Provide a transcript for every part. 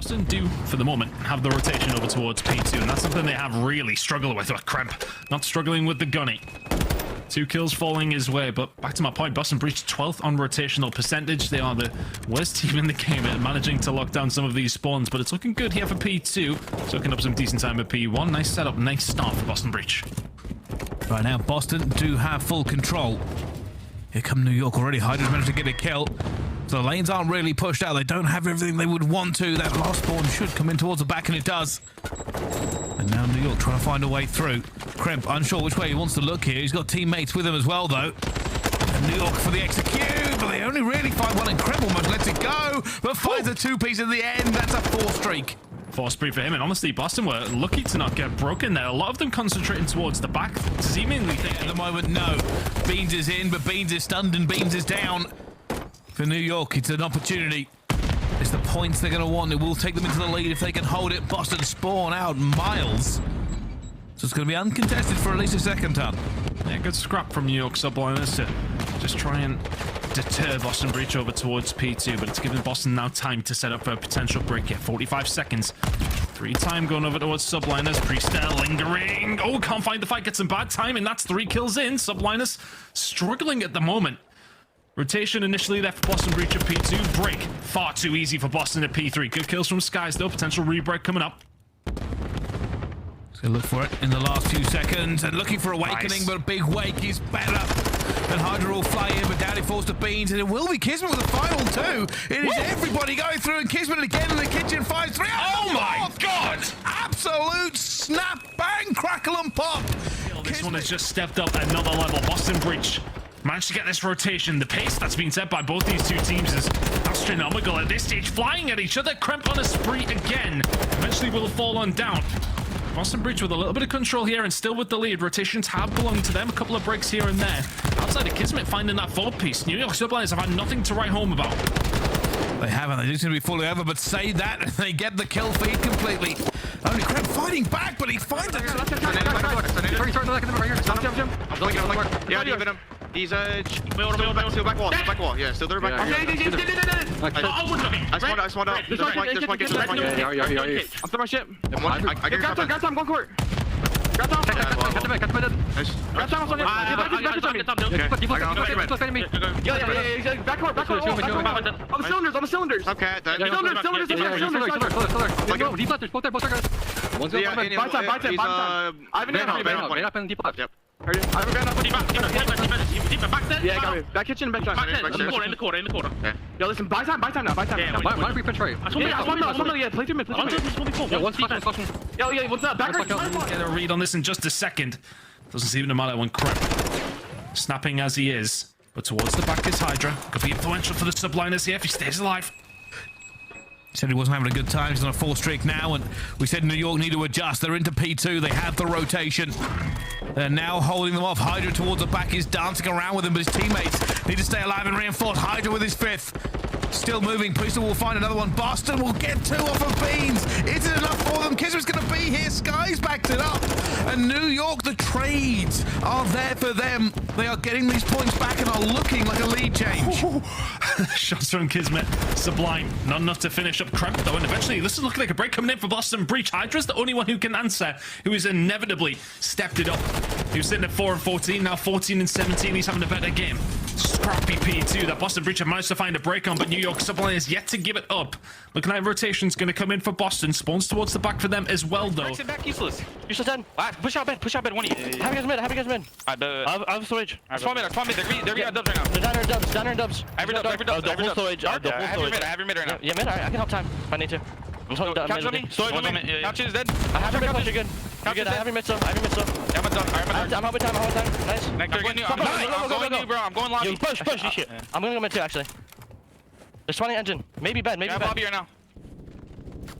Boston do, for the moment, have the rotation over towards P2, and that's something they have really struggled with Kremp. Not struggling with the gunny. 2 kills falling his way, but back to my point, Boston Breach 12th on rotational percentage. They are the worst team in the game at managing to lock down some of these spawns, but it's looking good here for P2. Soaking up some decent time at P1. Nice setup, nice start for Boston Breach. Right now, Boston do have full control. Here come New York already. Hydra's managed to get a kill. So the lanes aren't really pushed out. They don't have everything they would want to. That last spawn should come in towards the back, and it does. And now New York trying to find a way through. Kremp unsure which way he wants to look here. He's got teammates with him as well, though. And New York for the execute, but they only really find one, and Kremp almost lets it go, but finds a 2-piece at the end. That's a 4 streak. 4 spree for him, and honestly, Boston were lucky to not get broken there. A lot of them concentrating towards the back, seemingly thinking at the moment, no. Beans is in, but Beans is stunned and Beans is down. For New York, it's an opportunity. It's the points they're going to want. It will take them into the lead if they can hold it. Boston spawn out miles. So it's going to be uncontested for at least a second ton. Yeah, good scrap from New York Subliners to just try and deter Boston Breach over towards P2, but it's given Boston now time to set up for a potential break here. 45 seconds. 3 time going over towards Subliners. Priest there lingering. Oh, can't find the fight. Gets some bad timing. That's 3 kills in. Subliners struggling at the moment. Rotation initially there for Boston Breach at P2. Break far too easy for Boston at P3. Good kills from Skies though. Potential re-break coming up. So look for it in the last few seconds and looking for Awakening, nice. But a big wake is better. And Hydra will fly in, but down he falls to Beans, and it will be Kismet with the final 2. It is everybody going through, and Kismet again in the kitchen finds 3. Oh my god! Absolute snap, bang, crackle and pop. This one has just stepped up another level. Boston Breach managed to get this rotation. The pace that's been set by both these two teams is astronomical at this stage. Flying at each other. Kremp on a spree again. Eventually will fall on down. Boston Breach with a little bit of control here and still with the lead. Rotations have belonged to them. A couple of breaks here and there. Outside of Kismet finding that 4 piece. New York Subliners have had nothing to write home about. They haven't. They just seem to be fully over, but say that and they get the kill feed completely. Only Kremp fighting back, but he finds it. Yeah, I him. He's still back wall. Yeah, still there back wall. I spawned out. There's one get. I'm throwing my ship. I got time, one court. Got time. Got time. Back court. On the cylinders. Okay. One's going by time. I have an deep left. Yep. Yeah, got me. Back kitchen, back in the corner. Yeah. Yo, listen, buy time now. Yeah, why don't we penetrate? Yeah, play 2 minutes. Yeah, one's flashing. Yo, what's up? Back Get a read on this in just a second. Doesn't seem to matter when Kremp snapping as he is. But towards the back is Hydra. Could be influential for the Subliners here if he stays alive. Said he wasn't having a good time. He's on a 4 streak now, and we said New York need to adjust. They're into P2. They have the rotation. They're now holding them off. Hydra towards the back is dancing around with him, but his teammates need to stay alive and reinforce. Hydra with his 5th. Still moving. Priester will find another one. Boston will get 2 off of Beans. Is it enough for them? Kismet's going to be here. Skies backed it up. And New York, the trades are there for them. They are getting these points back and are looking like a lead change. Shots from Kismet. Sublime. Not enough to finish up Kremp, though. And eventually, this is looking like a break coming in for Boston Breach. Hydra's the only one who can answer, who has inevitably stepped it up. He was sitting at 4 and 14, now 14 and 17. He's having a better game. Scrappy P2 that Boston Breach have managed to find a break on, but New York Subliners yet to give it up. Looking like rotation's going to come in for Boston. Spawns towards the back for them as well, though. Back useless. Useless 10. Push out bed. One of you. Have you guys mid? I have storage. Spawn mid. They're dubs right now. They're down in dubs. Every dub. The whole storage. I have your mid right now. Yeah, mid. I can help time if I need to. I'm totally done. Couch on me. Storage on me. Couch is dead. I have your mid push. You're good. I have your mid still. Yeah, I'm helping time. Nice. I'm going new, bro. I'm going lobby. Push. You shit. I'm going to go mid too, actually. There's 20 engine. Maybe bed. Yeah, lobby right now.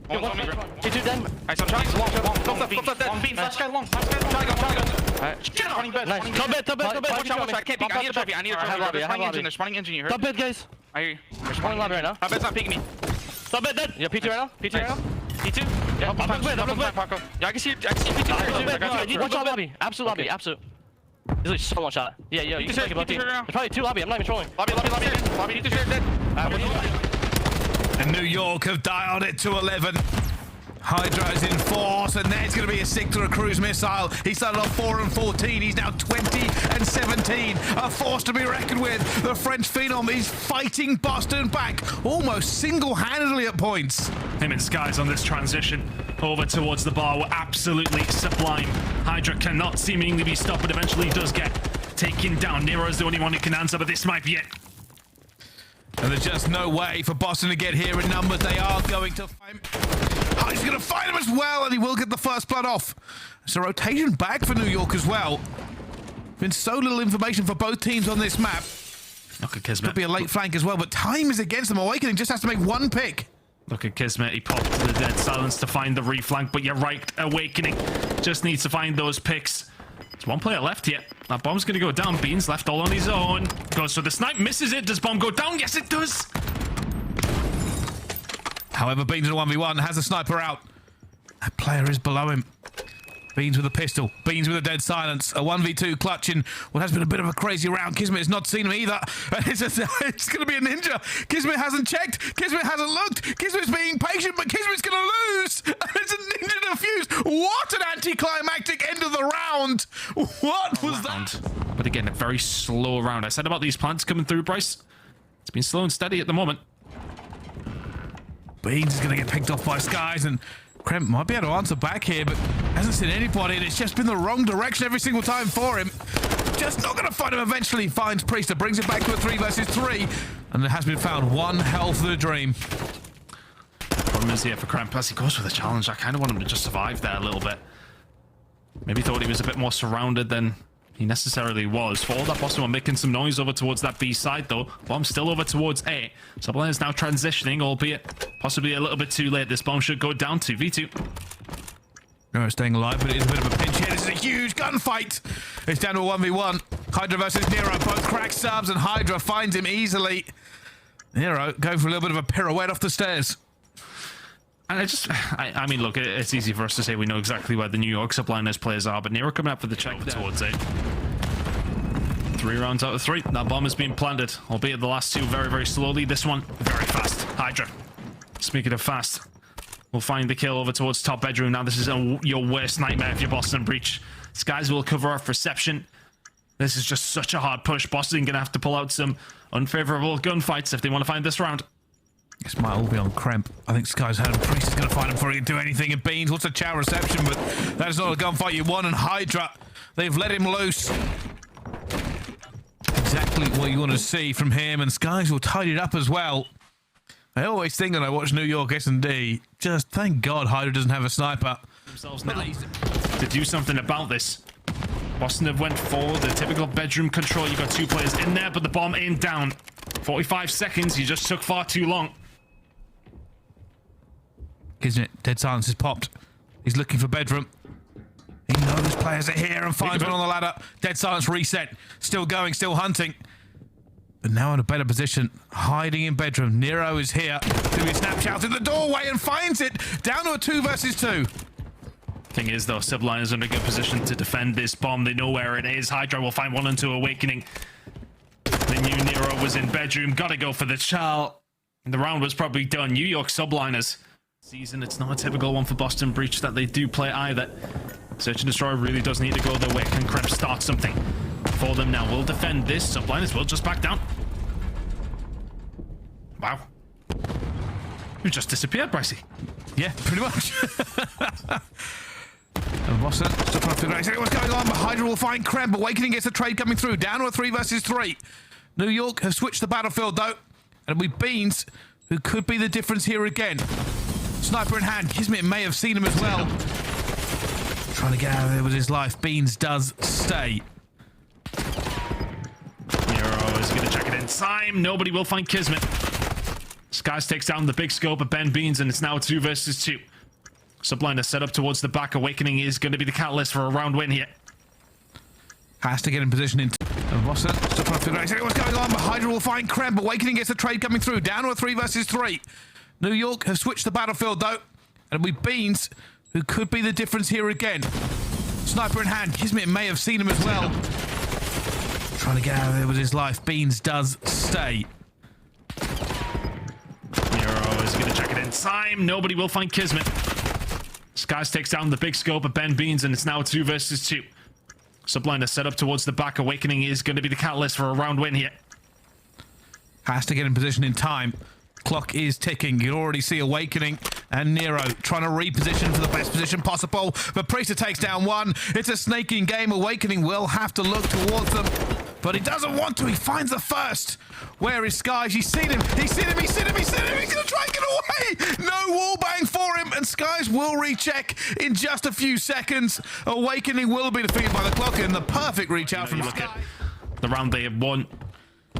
T2 dead. Alright, so I'm trying. Long beam. Last guy long. Try to go. Shit, running bed. Nice. Top bed. Watch out. I can't peek. I need a trophy. They're spawning engine. You heard? Top bed, guys. I hear you. They're spawning lobby right now. Top bed's not peeking me. Top bed dead. Yeah, P2 right now. P2? Yeah, I'm Paco. Yeah, I can see P2. Watch out lobby. Absolute lobby. Absolute. He's like so one shot. Yeah, you can take it. There's probably 2 lobby. I'm not even trolling. Lobby. P2 dead. And And New York have dialed it to 11. Hydra is in force, and there's going to be a Sigler cruise missile. He started off 4 and 14. He's now 20 and 17. A force to be reckoned with. The French phenom is fighting Boston back almost single-handedly at points. Him and Skies on this transition over towards the bar were absolutely sublime. Hydra cannot seemingly be stopped, but eventually does get taken down. Nero is the only one who can answer, but this might be it. And there's just no way for Boston to get here in numbers. They are going to find... He's going to find him as well, and he will get the first blood off. It's a rotation back for New York as well. Been so little information for both teams on this map. Look at Kismet. Could be a late flank as well, but time is against them. Awakening just has to make one pick. Look at Kismet. He popped to the dead silence to find the reflank, but you're right. Awakening just needs to find those picks. There's one player left here. That bomb's going to go down. Beans left all on his own. Goes for the snipe. Misses it. Does bomb go down? Yes, it does. However, Beans in a 1v1 has a sniper out. That player is below him. Beans with a pistol. Beans with a dead silence. A 1v2 clutching what has been a bit of a crazy round. Kismet has not seen him either. It's going to be a ninja. Kismet hasn't checked. Kismet hasn't looked. Kismet's being patient, but Kismet's going to lose. It's a ninja defuse. What an anticlimactic end of the round. What was that? But again, a very slow round. I said about these plants coming through, Bryce. It's been slow and steady at the moment. Beans is going to get picked off by Skies, and Kremp might be able to answer back here, but hasn't seen anybody, and it's just been the wrong direction every single time for him. Just not going to find him. Eventually finds Priester, brings it back to a 3 versus 3, and it has been found. One health of the dream. Problem is here for Kremp as he goes for the challenge. I kind of want him to just survive there a little bit. Maybe thought he was a bit more surrounded than he necessarily was. For all that, Boston were making some noise over towards that B side, though. Bomb still over towards A. Subliners now transitioning, albeit possibly a little bit too late. This bomb should go down 2v2. No, staying alive, but it is a bit of a pinch here. This is a huge gunfight. It's down to a 1v1. Hydra versus Nero. Both crack subs, and Hydra finds him easily. Nero going for a little bit of a pirouette off the stairs. And I mean, look, it's easy for us to say we know exactly where the New York Subliners players are, but Nero coming up for the check towards it. 3 rounds out of 3. That bomb has been planted, albeit the last 2 very, very slowly. This one, very fast. Hydra. Speaking of fast, we'll find the kill over towards top bedroom. Now, this is your worst nightmare if you're Boston Breach. Skies will cover off reception. This is just such a hard push. Boston going to have to pull out some unfavorable gunfights if they want to find this round. This might all be on Kremp. I think Sky's had him. Priest is going to find him before he can do anything. And Beans wants a chow reception, but that is not a gunfight you want. And Hydra, they've let him loose. Exactly what you want to see from him. And Skies will tidy it up as well. I always think when I watch New York S&D, just thank God Hydra doesn't have a sniper. Themselves now to do something about this. Boston have went for the typical bedroom control. You got 2 players in there, but the bomb ain't down. 45 seconds. You just took far too long. Isn't it? Dead silence is popped. He's looking for bedroom. He knows players are here and finds one on the ladder. Dead silence reset. Still going, still hunting. But now in a better position. Hiding in bedroom. Nero is here. Doing a snapshot in the doorway and finds it. Down to a 2 versus 2. Thing is, though, Subliners are in a good position to defend this bomb. They know where it is. Hydra will find 1 and 2 Awakening. The new Nero was in bedroom. Gotta go for the chow. The round was probably done. New York Subliners. Season, it's not a typical one for Boston Breach that they do play either. Search and Destroy really does need to go their way. Can Kremp start something for them now? We'll defend this. Subliners will just back down. Wow. You just disappeared, Brycey. Yeah, pretty much. And Boston still trying to figure out exactly what's going on, but Hydra will find Kremp. Awakening gets a trade coming through. Down to a 3 versus 3. New York have switched the battlefield, though. And we Beans, who could be the difference here again. Sniper in hand. Kismet may have seen him as well. Trying to get out of there with his life. Beans does stay. Nero is going to check it in time. Nobody will find Kismet. Skies takes down the big scope of Ben Beans, and it's now 2 versus 2. Subliner set up towards the back. Awakening is going to be the catalyst for a round win here. Has to get in position in. And Boston still trying to figure out exactly what's going on, but Hydra will find Kremp. Awakening gets a trade coming through. Down to a 3 versus 3. New York have switched the battlefield, though. And we Beans, who could be the difference here again. Sniper in hand. Kismet may have seen him as well. Trying to get out of there with his life. Beans does stay. Nero is going time. Nobody will find Kismet. Skies takes down the big scope of Ben Beans, and it's now 2 versus 2. Subliner set up towards the back. Awakening is going to be the catalyst for a round win here. Has to get in position in time. Clock is ticking. You can already see Awakening and Nero trying to reposition for the best position possible. But Priester takes down one. It's a snaking game. Awakening will have to look towards them. But he doesn't want to. He finds the first. Where is Skies? He's seen him. He's seen him. He's seen him. He's seen him. He's going to try and get away. No wall bang for him. And Skies will recheck in just a few seconds. Awakening will be defeated by the clock. And the perfect reach out from Skies. The round they have won.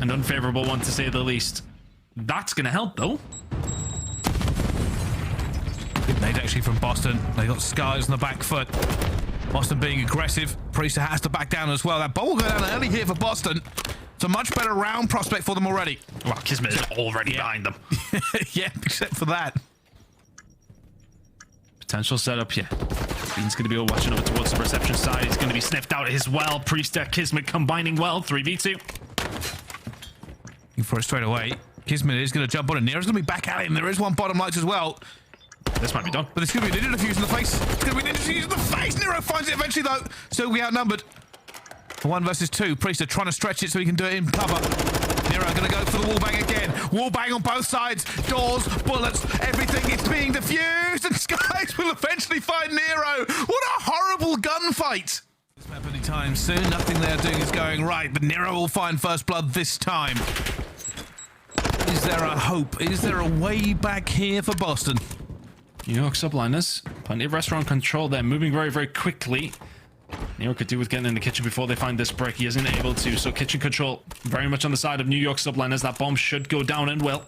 An unfavorable one, to say the least. That's going to help, though. Good nade, actually, from Boston. They got Skies on the back foot. Boston being aggressive. Priester has to back down as well. That ball will go down early here for Boston. It's a much better round prospect for them already. Well, Kismet is already behind them. Yeah, except for that. Potential setup here. Bean's going to be watching over towards the reception side. He's going to be sniffed out as well. Priester, Kismet combining well. 3v2. For it straight away. Kismet is going to jump on it. Nero's going to be back at it, and there is one bottom light as well. This might be done. But it's going to be a ninja defuse in the face. It's going to be a ninja defuse in the face. Nero finds it eventually, though. Still we outnumbered. For 1 versus 2. Priester trying to stretch it so he can do it in cover. Nero going to go for the wall bang again. Wall bang on both sides. Doors, bullets, everything is being defused. And Skies will eventually find Nero. What a horrible gunfight. This map anytime soon. Nothing they're doing is going right. But Nero will find first blood this time. Is there a hope? Is there a way back here for Boston? New York Subliners. Plenty of restaurant control. They're moving very, very quickly. New York could do with getting in the kitchen before they find this break. He isn't able to. So kitchen control very much on the side of New York Subliners. That bomb should go down and will.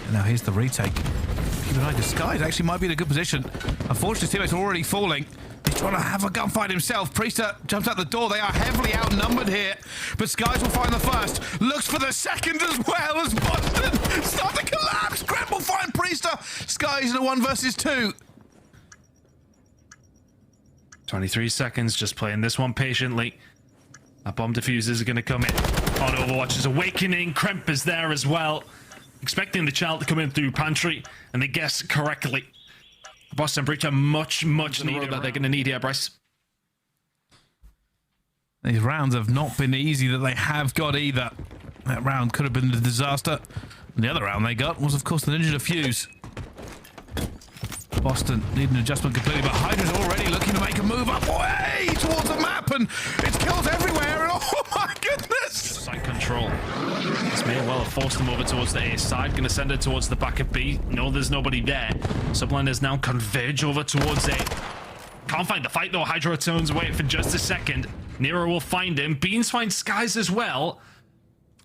And now here's the retake. Keep an eye to Skies. Actually might be in a good position. Unfortunately, his teammates are already falling. He's trying to have a gunfight himself. Priester jumps out the door. They are heavily outnumbered here. But Skies will find the first. Looks for the second as well as Boston start to collapse. Grant will find Priester. Skies in a 1 versus 2. 23 seconds. Just playing this one patiently. That bomb diffusers are going to come in. On Overwatch is Awakening. Kremp is there as well. Expecting the child to come in through pantry. And they guess correctly. Boston Breach are much needed that they're going to need here, Bryce. These rounds have not been easy that they have got either. That round could have been a disaster. And the other round they got was, of course, the ninja defuse. Boston need an adjustment completely, but Hydra's already looking to make a move up way towards the map, and it's kills everywhere. And oh my goodness! Side control. This may well have forced them over towards the A side. Going to send it towards the back of B. No, there's nobody there. Subliners now converge over towards A. Can't find the fight though. Hydra turns away for just a second. Nero will find him. Beans finds Skies as well.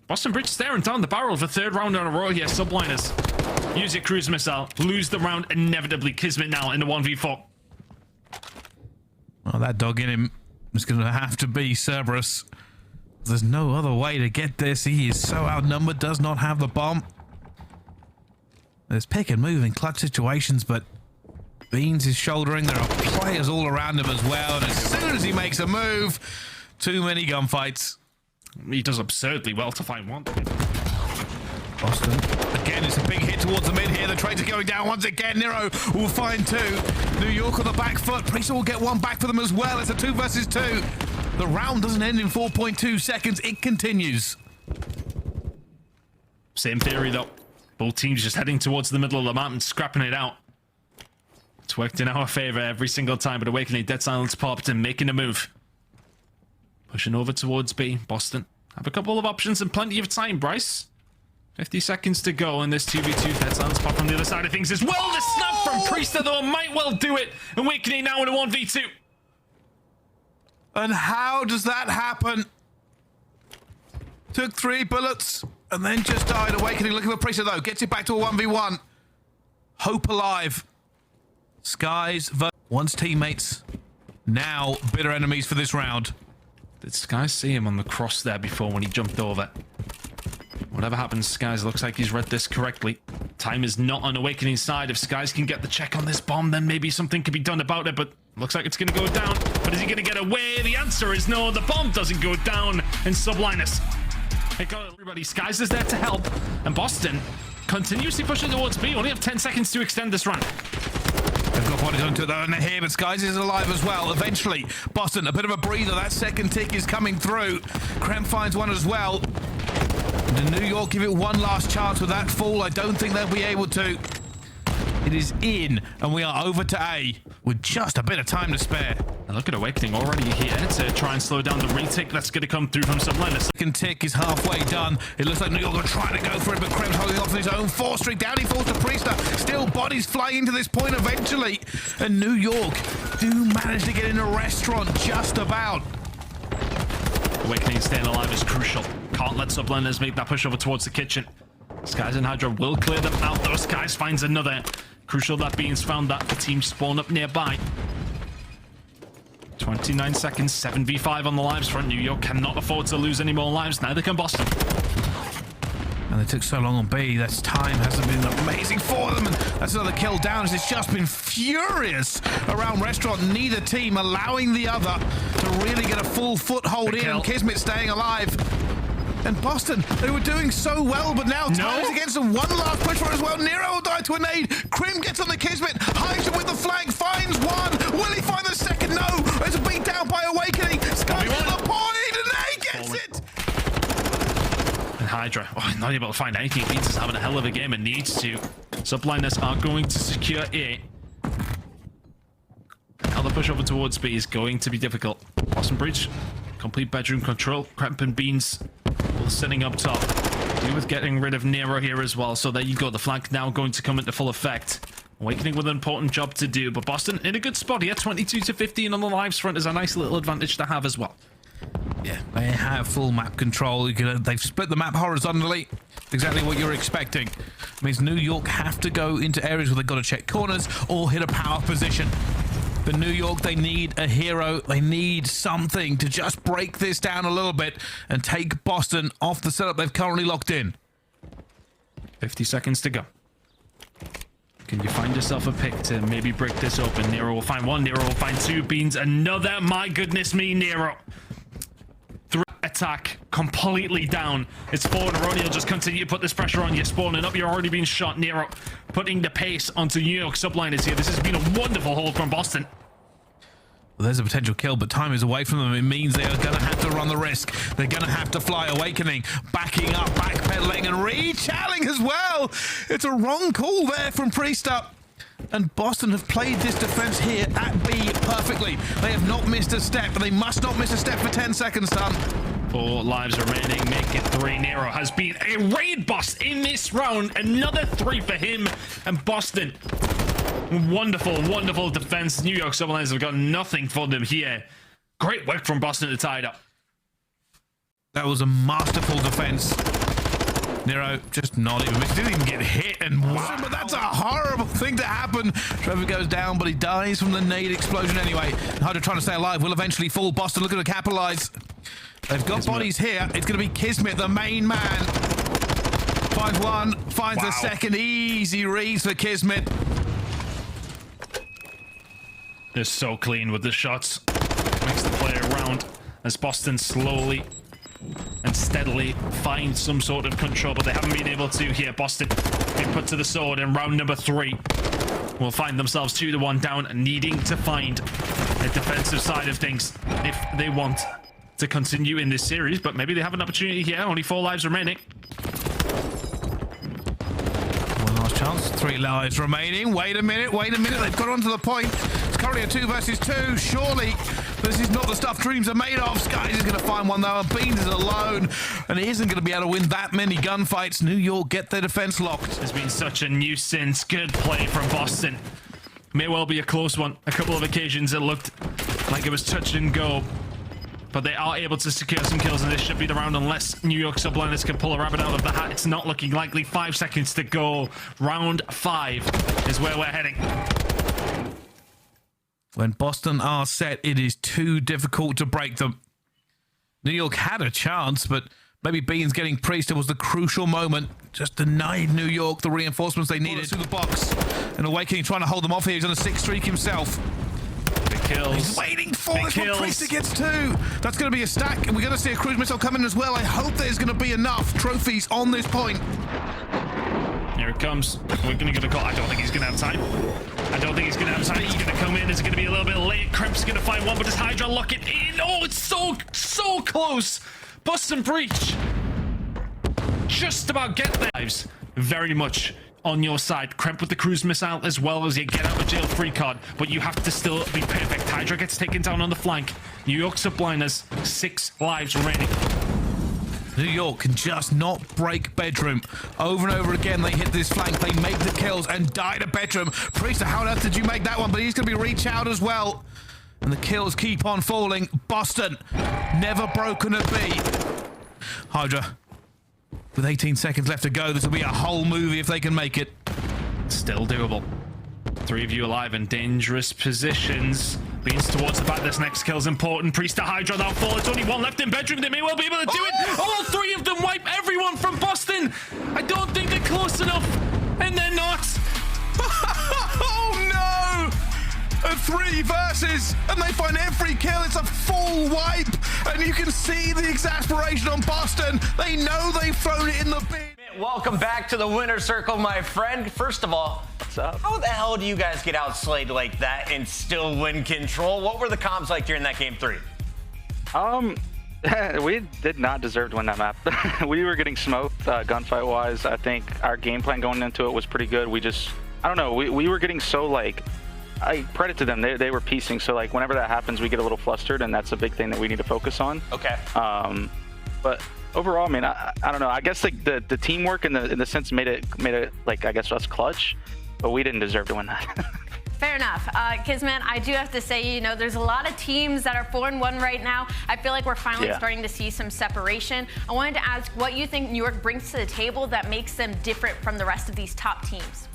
Boston Bridge staring down the barrel of a 3rd round in a row here. Subliners use your cruise missile. Lose the round inevitably. Kismet now in the 1v4. Well, that dog in him is going to have to be Cerberus. There's no other way to get this. He is so outnumbered, does not have the bomb. There's pick and move in clutch situations, but Beans is shouldering. There are players all around him as well, and as soon as he makes a move, too many gunfights. He does absurdly well to find one. Boston. Again, it's a big hit towards the mid here. The trades are going down once again. Nero will find 2. New York on the back foot. Priester will get one back for them as well. It's a 2 versus 2. The round doesn't end in 4.2 seconds. It continues. Same theory, though. Both teams just heading towards the middle of the map and scrapping it out. It's worked in our favor every single time, but Awakening, Dead Silence popped and making a move. Pushing over towards B. Boston have a couple of options and plenty of time, Bryce. 50 seconds to go, and this 2v2 Dead Silence pop from the other side of things as well. The snap from Priester, though, might well do it. Awakening now in a 1v2. And how does that happen? Took 3 bullets and then just died. Awakening looking for Priester, though. Gets it back to a 1v1. Hope alive. Skies once teammates, now bitter enemies for this round. Did Skies see him on the cross there before when he jumped over? Whatever happens, Skies looks like he's read this correctly. Time is not on Awakening's side. If Skies can get the check on this bomb, then maybe something could be done about it, but looks like it's going to go down. But is he going to get away? The answer is no. The bomb doesn't go down in Subliners. Hey, everybody, Skies is there to help. And Boston continuously pushing towards B. Only have 10 seconds to extend this run. They've got bodies onto it though, and they're here, but Skies is alive as well. Eventually, Boston, a bit of a breather. That second tick is coming through. Krem finds one as well. And New York give it one last chance with that fall. I don't think they'll be able to. It is in, and we are over to A with just a bit of time to spare. And look at Awakening already here to try and slow down the retake that's going to come through from Subliners. Second tick is halfway done. It looks like New York are trying to go for it, but Krem's holding off on his own. 4 streak down, he falls to Priester. Still bodies flying into this point eventually. And New York do manage to get in a restaurant just about. Awakening staying alive is crucial. Can't let Subliners make that push over towards the kitchen. Skies and Hydra will clear them out, though. Skies finds another. Crucial that Beans found that. The team spawn up nearby. 29 seconds, 7v5 on the lives front. New York cannot afford to lose any more lives. Neither can Boston. And they took so long on B. That time hasn't been amazing for them. And that's another kill down as it's just been furious around Restaurant. Neither team allowing the other to really get a full foothold in. Kismet staying alive. And Boston, they were doing so well, but now time is against them. One last push for it as well. Nero will die to a nade. Krim gets on the Kismet, hides him with the flank, finds one. Will he find the second? No. There's a beat down by Awakening. Sky on the point, and they gets it. And Hydra, not able to find anything. Beats is having a hell of a game and needs to. Subliners are going to secure A. Now the push over towards B is going to be difficult. Boston Breach, complete bedroom control. Kremp and Beans sitting up top. Do with getting rid of Nero here as well. So there you go. The flank now going to come into full effect. Awakening with an important job to do, but Boston in a good spot here. 22-15 on the lives front is a nice little advantage to have as well. Yeah, they have full map control. They've split the map horizontally. Exactly what you're expecting. It means New York have to go into areas where they've got to check corners or hit a power position. For New York, they need a hero. They need something to just break this down a little bit and take Boston off the setup they've currently locked in. 50 seconds to go. Can you find yourself a pick to maybe break this open? Nero will find one. Nero will find two. Beans another. My goodness me, Nero. 3 attack completely down. It's 4 in a row. He'll just continue to put this pressure on you. Spawning up. You're already being shot. Nero putting the pace onto New York Subliners here. This has been a wonderful hold from Boston. Well, there's a potential kill, but time is away from them. It means they are going to have to run the risk. They're going to have to fly. Awakening, backing up, backpedaling, and rechalling as well. It's a wrong call there from Priester. And Boston have played this defense here at B perfectly. They have not missed a step, but they must not miss a step for 10 seconds, son. 4 lives remaining, make it 3. Nero has been a raid boss in this round. Another 3 for him and Boston. Wonderful, wonderful defense. New York Subliners have got nothing for them here. Great work from Boston to tie it up. That was a masterful defense. Nero just not even missed. Didn't even get hit, and wow. But that's a horrible thing to happen. Trevor goes down, but he dies from the nade explosion anyway. Hydra trying to stay alive will eventually fall. Boston looking to capitalize. They've got bodies here. It's going to be Kismet, the main man. Finds one, finds the second. Easy reads for Kismet. They're so clean with the shots. Makes the play around as Boston slowly and steadily find some sort of control, but they haven't been able to here. Boston being put to the sword in round number 3. Will find themselves 2-1 down, needing to find a defensive side of things if they want to continue in this series, but maybe they have an opportunity here. Only 4 lives remaining. One last chance. 3 lives remaining. Wait a minute. They've got onto the point. It's currently a 2 versus 2. Surely this is not the stuff dreams are made of. Skies is going to find one though. Beans is alone, and he isn't going to be able to win that many gunfights. New York get their defense locked. There's been such a nuisance. Good play from Boston. May well be a close one. A couple of occasions it looked like it was touch and go, but they are able to secure some kills, and this should be the round unless New York Subliners can pull a rabbit out of the hat. It's not looking likely. 5 seconds to go. Round 5 is where we're heading. When Boston are set, it is too difficult to break them. New York had a chance, but maybe Beans getting Priester was the crucial moment. Just denied New York the reinforcements they needed. Through the box. And Awakening trying to hold them off here. He's on a 6 streak himself. Kills. He's waiting for this one. Priester gets 2. That's going to be a stack, and we're going to see a cruise missile come in as well. I hope there's going to be enough trophies on this point. Here it comes. We're going to call. I don't think he's going to have time. I don't think he's going to have time. He's going to come in. It's going to be a little bit late. Kremp's going to find one, but does Hydra lock it in? Oh, it's so close. Bust and breach. Just about get there. Very much on your side. Kremp with the cruise missile as well as you get out of jail free card, but you have to still be perfect. Hydra gets taken down on the flank. New York Subliners, 6 lives remaining. New York can just not break bedroom. Over and over again, they hit this flank. They make the kills and die to bedroom. Priester, how on earth did you make that one? But he's going to be reach out as well. And the kills keep on falling. Boston, never broken a beat. Hydra, with 18 seconds left to go, this will be a whole movie if they can make it. Still doable. 3 of you alive in dangerous positions. Beans towards the back. This next kill's important. Priest to Hydra, that'll fall. It's only one left in bedroom. They may well be able to do it. All 3 of them wipe everyone from Boston. I don't think they're close enough. And they're not. Oh no! A 3 versus, and they find every kill. It's a full wipe. And you can see the exasperation on Boston. They know they've thrown it in the bin. Welcome back to the winner's circle, my friend. First of all, what's up? How the hell do you guys get outslayed like that and still win control? What were the comms like during that game 3? We did not deserve to win that map. We were getting smoked gunfight wise. I think our game plan going into it was pretty good. We just, I don't know, we were getting so like, I credit to them, they were piecing. So like whenever that happens, we get a little flustered, and that's a big thing that we need to focus on. Okay. But overall, I mean, I don't know. I guess like the teamwork in the sense made it like, I guess, us clutch, but we didn't deserve to win that. Fair enough. Kismet, I do have to say, you know, there's a lot of teams that are 4-1 right now. I feel like we're finally starting to see some separation. I wanted to ask what you think New York brings to the table that makes them different from the rest of these top teams.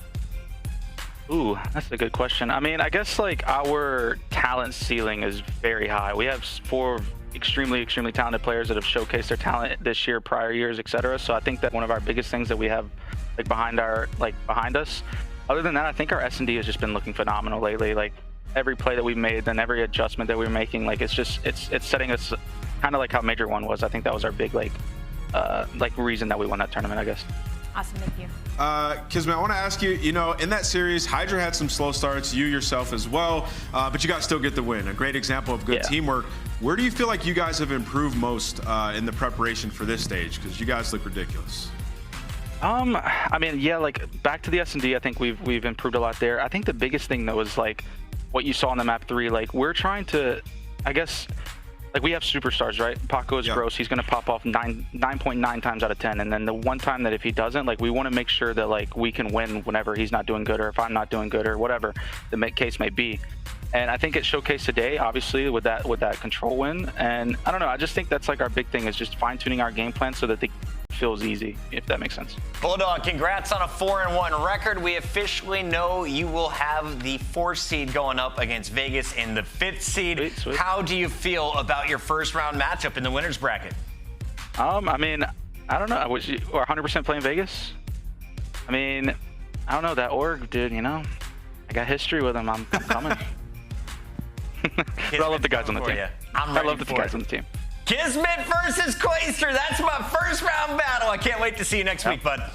Ooh, that's a good question. I mean, I guess like our talent ceiling is very high. We have 4 extremely talented players that have showcased their talent this year, prior years, etc. So I think that one of our biggest things that we have like behind us. Other than that, I think our S&D has just been looking phenomenal lately. Like every play that we made, then every adjustment that we're making, like it's setting us kind of like how Major 1 was. I think that was our big like reason that we won that tournament, I guess. Awesome, thank you. Kismet, I want to ask you, you know, in that series, Hydra had some slow starts, you yourself as well, but you guys still get the win. A great example of good teamwork. Where do you feel like you guys have improved most in the preparation for this stage? Because you guys look ridiculous. I mean, yeah, like back to the S&D, I think we've improved a lot there. I think the biggest thing though is like what you saw on the map 3. Like we're trying to, I guess, like we have superstars, right? Paco is gross. He's gonna pop off 9.9 times out of 10, and then the one time that if he doesn't, like we want to make sure that like we can win whenever he's not doing good, or if I'm not doing good, or whatever the case may be. And I think it showcased today, obviously, with that control win. And I don't know, I just think that's like our big thing is just fine tuning our game plan so that it feels easy, if that makes sense. Bulldog, congrats on a 4-1 record. We officially know you will have the 4th seed going up against Vegas in the 5th seed. Sweet. How do you feel about your first round matchup in the winner's bracket? I mean, I don't know. Was you 100% playing Vegas? I mean, I don't know, that org, dude, you know, I got history with him. I'm coming. But I love the guys on the team. I love the guys on the team. Kismet versus Quaister. That's my first round battle. I can't wait to see you next week, bud.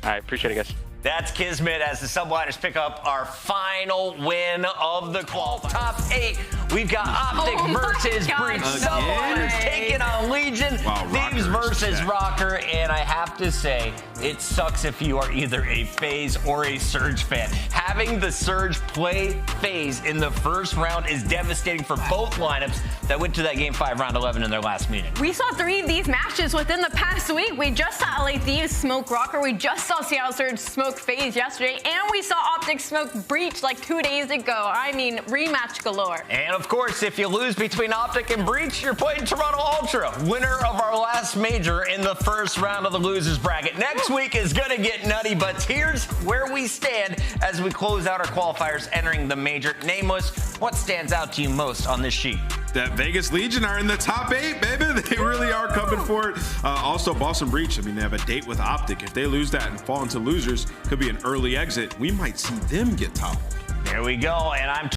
I appreciate it, guys. That's Kismet as the Subliners pick up our final win of the qual. Top 8. We've got Optic versus Breach. Subliners taking on Legion. Wow, Thieves versus Rokkr. And I have to say, it sucks if you are either a Faze or a Surge fan. Having the Surge play Faze in the first round is devastating for both lineups that went to that Game 5 round 11 in their last meeting. We saw 3 of these matches within the past week. We just saw LA Thieves smoke Rokkr. We just saw Seattle Surge smoke Faze yesterday. And we saw Optic smoke Breach like 2 days ago. I mean, rematch galore. And of course, if you lose between Optic and Breach, you're playing Toronto Ultra, winner of our last major in the first round of the losers bracket. Next week is going to get nutty, but here's where we stand as we close out our qualifiers entering the major. Nameless, what stands out to you most on this sheet? That Vegas Legion are in the top 8, baby. They really are coming for it. Also, Boston Breach, I mean, they have a date with Optic. If they lose that and fall into losers, could be an early exit. We might see them get toppled. There we go, and I'm